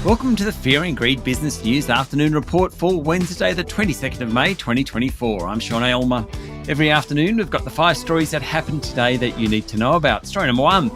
Welcome to the Fear and Greed Business News Afternoon Report for Wednesday, the 22nd of May, 2024. I'm Sean Aylmer. Every afternoon, we've got the 5 stories that happened today that you need to know about. Story number 1.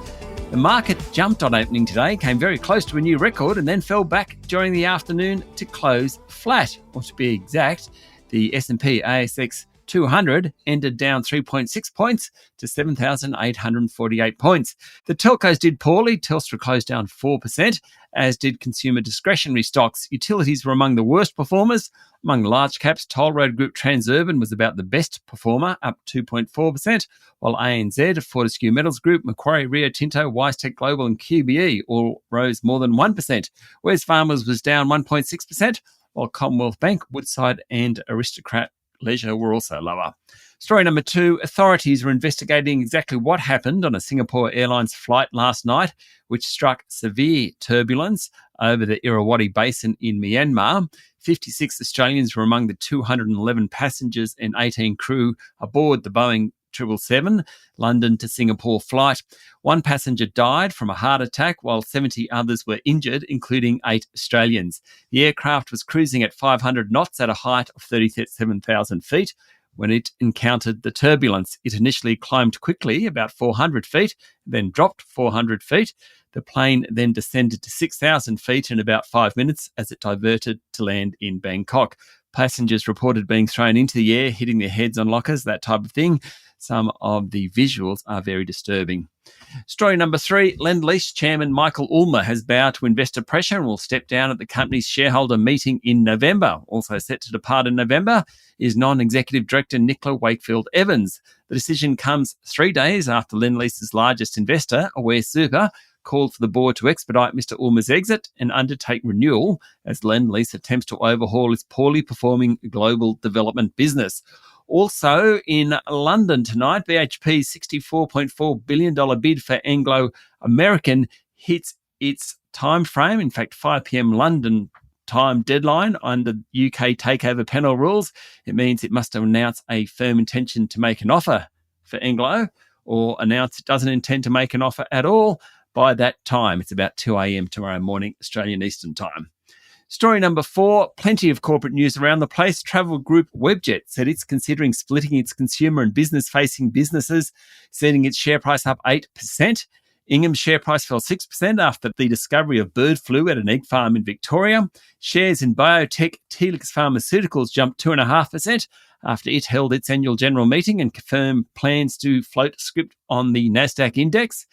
The market jumped on opening today, came very close to a new record, and then fell back during the afternoon to close flat. Or to be exact, the S&P ASX 200 ended down 3.6 points to 7,848 points. The telcos did poorly. Telstra closed down 4%, as did consumer discretionary stocks. Utilities were among the worst performers. Among large caps, toll road group Transurban was about the best performer, up 2.4%, while ANZ, Fortescue Metals Group, Macquarie, Rio Tinto, WiseTech Global and QBE all rose more than 1%. Wesfarmers was down 1.6%, while Commonwealth Bank, Woodside and Aristocrat Leisure were also lower. Story number 2, authorities are investigating exactly what happened on a Singapore Airlines flight last night, which struck severe turbulence over the Irrawaddy Basin in Myanmar. 56 Australians were among the 211 passengers and 18 crew aboard the Boeing 777 London to Singapore flight. 1 passenger died from a heart attack, while 70 others were injured, including 8 Australians. The aircraft was cruising at 500 knots at a height of 37,000 feet. When it encountered the turbulence, it initially climbed quickly, about 400 feet, then dropped 400 feet. The plane then descended to 6,000 feet in about 5 minutes as it diverted to land in Bangkok. Passengers reported being thrown into the air, hitting their heads on lockers, that type of thing. Some of the visuals are very disturbing. Story number 3, Lendlease chairman Michael Ullmer has bowed to investor pressure and will step down at the company's shareholder meeting in November. Also set to depart in November is non-executive director Nicola Wakefield Evans. The decision comes 3 days after Lendlease's largest investor, Aware Super, called for the board to expedite Mr. Ullmer's exit and undertake renewal as Lendlease attempts to overhaul its poorly performing global development business. Also in London tonight, BHP's $64.4 billion bid for Anglo American hits its time frame. In fact, 5 p.m. London time deadline under UK takeover panel rules. It means it must announce a firm intention to make an offer for Anglo, or announce it doesn't intend to make an offer at all by that time. It's about 2 a.m. tomorrow morning, Australian Eastern Time. Story number 4, plenty of corporate news around the place. Travel group Webjet said it's considering splitting its consumer and business-facing businesses, sending its share price up 8%. Ingham's share price fell 6% after the discovery of bird flu at an egg farm in Victoria. Shares in biotech Telix Pharmaceuticals jumped 2.5% after it held its annual general meeting and confirmed plans to float scrip on the Nasdaq index.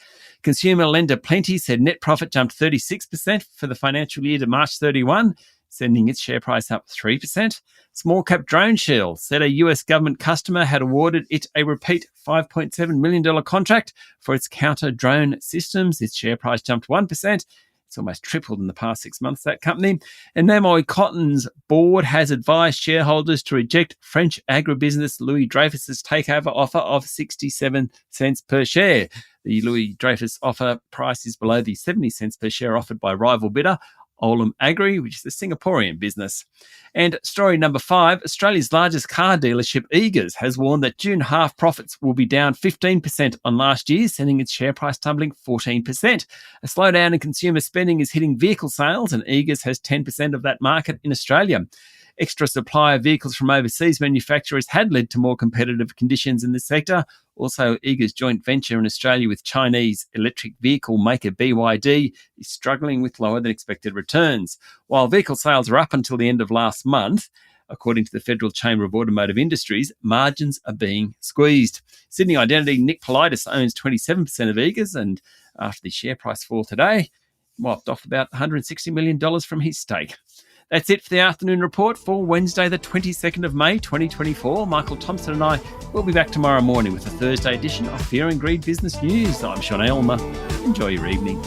Consumer lender Plenty said net profit jumped 36% for the financial year to March 31, sending its share price up 3%. Small cap Drone Shell said a US government customer had awarded it a repeat $5.7 million contract for its counter drone systems. Its share price jumped 1%. It's almost tripled in the past 6 months, that company. And Namoi Cotton's board has advised shareholders to reject French agribusiness Louis Dreyfus's takeover offer of 67 cents per share. The Louis Dreyfus offer price is below the 70 cents per share offered by rival bidder Olam Agri, which is a Singaporean business. And story number 5, Australia's largest car dealership, Eagers, has warned that June half profits will be down 15% on last year, sending its share price tumbling 14%. A slowdown in consumer spending is hitting vehicle sales, and Eagers has 10% of that market in Australia. Extra supply of vehicles from overseas manufacturers had led to more competitive conditions in this sector. Also, Eagers' joint venture in Australia with Chinese electric vehicle maker BYD is struggling with lower than expected returns. While vehicle sales are up until the end of last month, according to the Federal Chamber of Automotive Industries, margins are being squeezed. Sydney Identity Nick Politis owns 27% of Eagers, and after the share price fall today, wiped off about $160 million from his stake. That's it for the afternoon report for Wednesday, the 22nd of May, 2024. Michael Thompson and I will be back tomorrow morning with a Thursday edition of Fear and Greed Business News. I'm Sean Aylmer. Enjoy your evening.